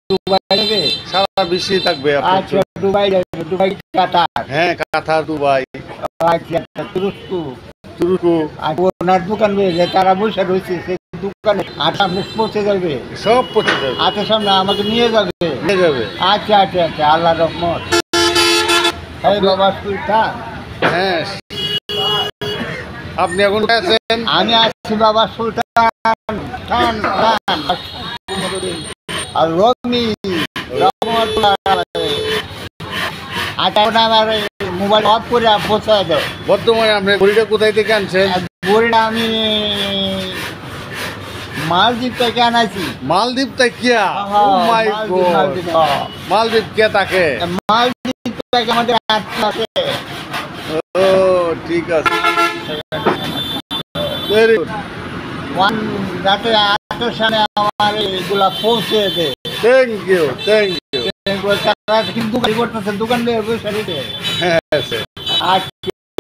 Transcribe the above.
Dubai যাবে? সারা বিশ্বে থাকবে। আচ্ছা, দুবাই যাবে। দুবাই, কাতার? হ্যাঁ, কাতার, দুবাই। আচ্ছা, তুরস্ক? তুরস্ক। আর ওনার দোকান রয়েছে, তারা বসে রয়েছে সেই দোকানে। আর সামনে পৌঁছে যাবে? সব পৌঁছে যাবে। আচ্ছা, সামনে আমাকে নিয়ে যাবে? নিয়ে যাবে। আচ্ছা আচ্ছা আচ্ছা, আল্লাহ রহমত। এই বাবা সুলতান। হ্যাঁ, আপনি এখন আছেন? আমি আসছি বাবা সুলতান খান খান আর রমি আচ্ছা, আমার মোবাইল অফ করে পৌঁছায় দাও। বর্তমানে আপনি ঘড়িটা কোথায় থেকে আনছেন? ঘড়িটা আমি মালদ্বীপ থেকে আনাইছি। মালদ্বীপ থেকে? ও মাই গড, মালদ্বীপ কে থাকে? মালদ্বীপ থেকে আমাদের আছে। ও ঠিক আছে, ভেরি গুড। যাতে আটের সামনে আমার এগুলা পৌঁছে দেয়। Thank you, thank you. কিন্তু দোকান করতেছে, দোকান নিয়ে বসে রয়েছে। হ্যাঁ স্যার। আচ্ছা।